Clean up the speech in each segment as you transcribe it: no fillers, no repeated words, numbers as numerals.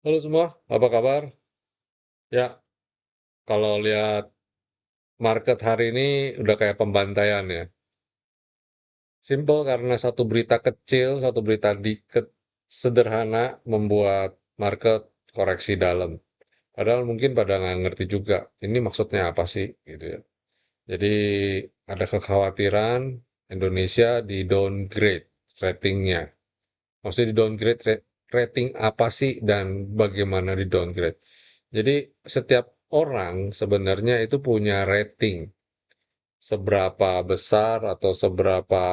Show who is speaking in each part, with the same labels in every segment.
Speaker 1: Halo semua, apa kabar? Ya, kalau lihat market hari ini udah kayak pembantaian ya. Simple karena satu berita kecil, satu berita dikit sederhana membuat market koreksi dalam. Padahal mungkin pada nggak ngerti juga, ini maksudnya apa sih gitu ya. Jadi ada kekhawatiran Indonesia di downgrade ratingnya. Maksudnya di downgrade rating apa sih dan bagaimana di downgrade. Jadi setiap orang sebenarnya itu punya rating seberapa besar atau seberapa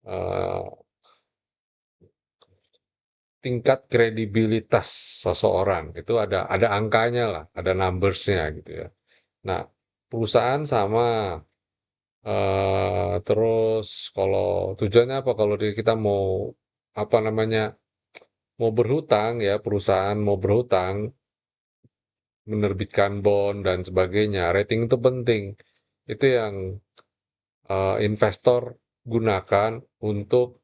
Speaker 1: eh, tingkat kredibilitas seseorang itu ada angkanya lah, ada numbersnya gitu ya. Nah, perusahaan sama terus kalau tujuannya apa kalau kita mau apa namanya mau berhutang ya perusahaan mau berhutang menerbitkan bond dan sebagainya, rating itu penting. Itu yang investor gunakan untuk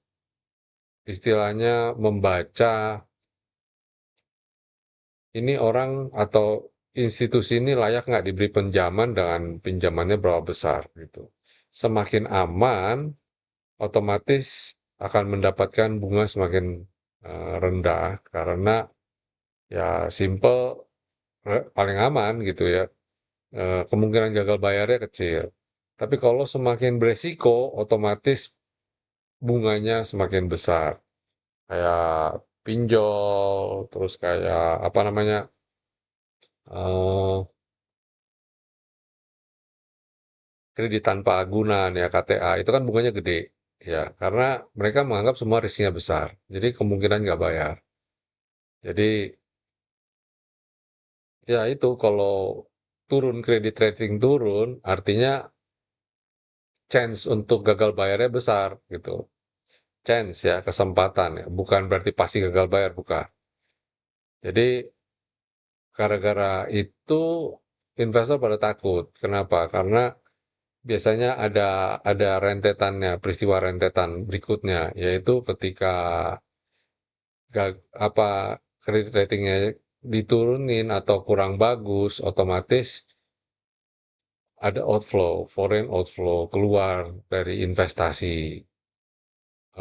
Speaker 1: istilahnya membaca ini orang atau institusi ini layak nggak diberi pinjaman dengan pinjamannya berapa besar gitu. Semakin aman, otomatis akan mendapatkan bunga semakin rendah karena ya simple paling aman gitu ya. Kemungkinan gagal bayarnya kecil. Tapi kalau semakin beresiko, otomatis bunganya semakin besar. Kayak pinjol, terus kayak apa namanya, eh, kredit tanpa agunan ya KTA, itu kan bunganya gede. Ya, karena mereka menganggap semua risikonya besar. Jadi kemungkinan nggak bayar. Jadi ya itu kalau turun kredit rating turun, artinya chance untuk gagal bayarnya besar gitu. Chance ya, kesempatan ya, bukan berarti pasti gagal bayar, bukan. Jadi gara-gara itu investor pada takut. Kenapa? Karena biasanya ada rentetannya, peristiwa rentetan berikutnya, yaitu ketika apa kredit ratingnya diturunin atau kurang bagus, otomatis ada outflow, foreign outflow keluar dari investasi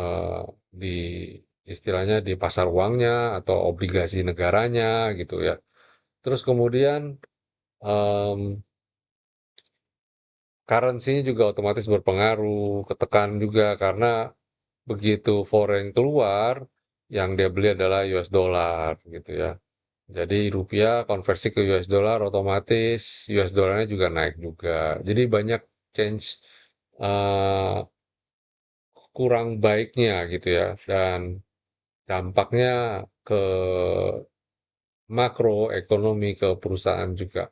Speaker 1: eh, di istilahnya di pasar uangnya atau obligasi negaranya gitu ya. Terus kemudian em, currency-nya juga otomatis berpengaruh, ketekan juga karena begitu foreign keluar, yang dia beli adalah US dollar gitu ya. Jadi rupiah konversi ke US dollar otomatis US dollarnya juga naik juga. Jadi banyak change eh, kurang baiknya gitu ya dan dampaknya ke makro ekonomi ke perusahaan juga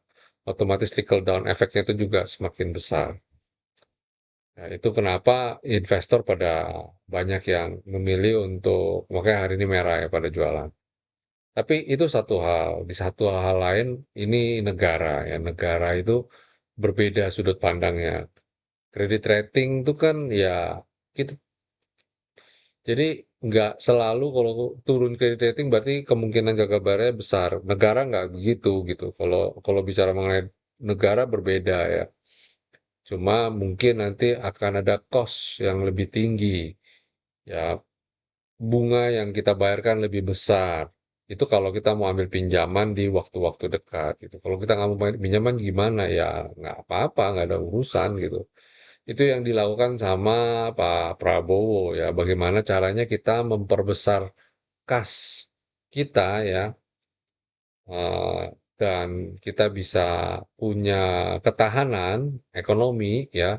Speaker 1: otomatis trickle down efeknya itu juga semakin besar. Nah, itu kenapa investor pada banyak yang memilih untuk makanya hari ini merah ya pada jualan. Tapi itu satu hal. Di satu hal lain ini negara ya. Negara itu berbeda sudut pandangnya. Kredit rating itu kan ya kita jadi nggak selalu kalau turun kredit rating berarti kemungkinan gagal bayarnya besar. Negara nggak begitu gitu. Kalau kalau bicara mengenai negara berbeda ya. Cuma mungkin nanti akan ada cost yang lebih tinggi. Ya, bunga yang kita bayarkan lebih besar. Itu kalau kita mau ambil pinjaman di waktu-waktu dekat gitu. Kalau kita nggak mau pinjaman gimana ya nggak apa-apa, nggak ada urusan gitu. Itu yang dilakukan sama Pak Prabowo ya. Bagaimana caranya kita memperbesar kas kita ya, eh, dan kita bisa punya ketahanan ekonomi ya.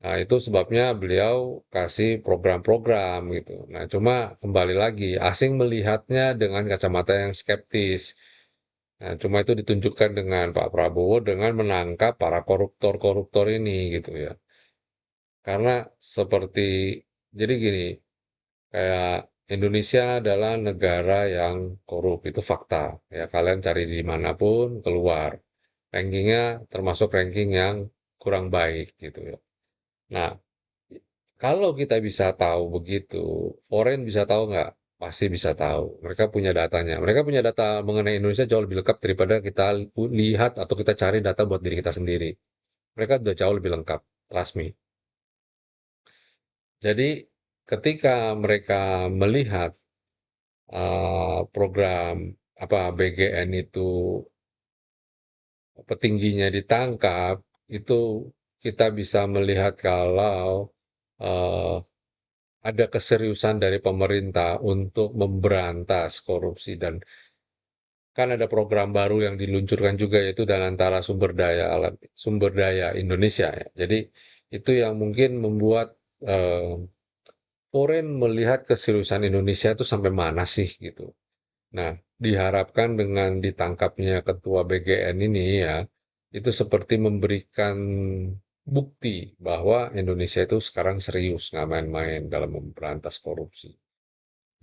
Speaker 1: Nah, itu sebabnya beliau kasih program-program gitu. Nah, cuma kembali lagi, asing melihatnya dengan kacamata yang skeptis. Nah, cuma itu ditunjukkan dengan Pak Prabowo dengan menangkap para koruptor-koruptor ini gitu ya. Karena seperti, jadi gini, kayak Indonesia adalah negara yang korup, itu fakta. Ya, kalian cari di manapun, keluar. Rankingnya termasuk ranking yang kurang baik gitu ya. Nah, kalau kita bisa tahu begitu, foreign bisa tahu nggak? pasti bisa tahu. Mereka punya datanya. Mereka punya data mengenai Indonesia jauh lebih lengkap daripada kita lihat atau kita cari data buat diri kita sendiri. Mereka udah jauh lebih lengkap, trust me. Jadi ketika mereka melihat program apa BGN itu petingginya ditangkap, itu kita bisa melihat kalau eh, ada keseriusan dari pemerintah untuk memberantas korupsi dan kan ada program baru yang diluncurkan juga yaitu dan antara sumber daya alam sumber daya Indonesia ya. Jadi itu yang mungkin membuat eh, foreign melihat keseriusan Indonesia itu sampai mana sih gitu. Nah, diharapkan dengan ditangkapnya ketua BGN ini ya, itu seperti memberikan bukti bahwa Indonesia itu sekarang serius nggak main-main dalam memberantas korupsi.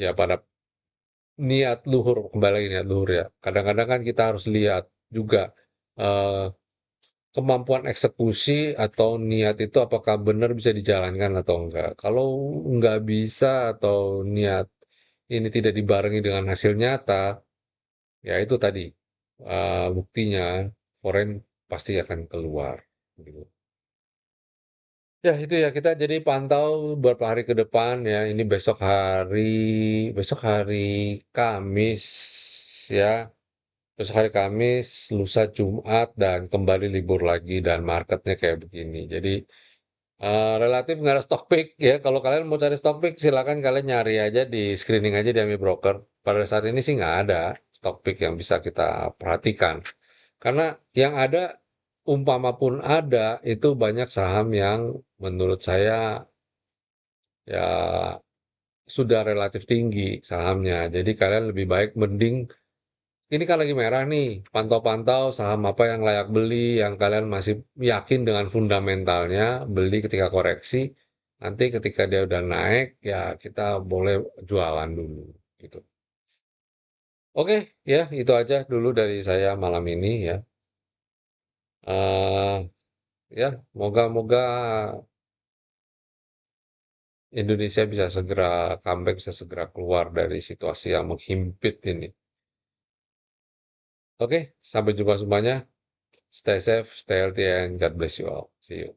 Speaker 1: Ya pada niat luhur, kembali lagi niat luhur ya. Kadang-kadang kan kita harus lihat juga eh, kemampuan eksekusi atau niat itu apakah benar bisa dijalankan atau enggak. Kalau enggak bisa atau niat ini tidak dibarengi dengan hasil nyata, ya itu tadi buktinya foreign pasti akan keluar. Gitu. Ya itu ya kita jadi pantau beberapa hari ke depan ya. Ini besok hari Kamis ya. Besok hari Kamis, lusa Jumat dan kembali libur lagi dan marketnya kayak begini. Jadi relatif nggak ada stock pick ya. Kalau kalian mau cari stock pick, silakan kalian nyari aja di screening aja di AMI Broker. Pada saat ini sih nggak ada stock pick yang bisa kita perhatikan. Karena yang ada, umpama pun ada, itu banyak saham yang menurut saya ya sudah relatif tinggi sahamnya. Jadi kalian lebih baik mending ini kan lagi merah nih, pantau-pantau saham apa yang layak beli, yang kalian masih yakin dengan fundamentalnya, beli ketika koreksi. Nanti ketika dia udah naik, ya kita boleh jualan dulu, gitu. Oke, ya itu aja dulu dari saya malam ini ya. eh ya, moga-moga Indonesia bisa segera comeback, bisa segera keluar dari situasi yang menghimpit ini. Oke, sampai jumpa semuanya. Stay safe, stay healthy, and God bless you all. See you.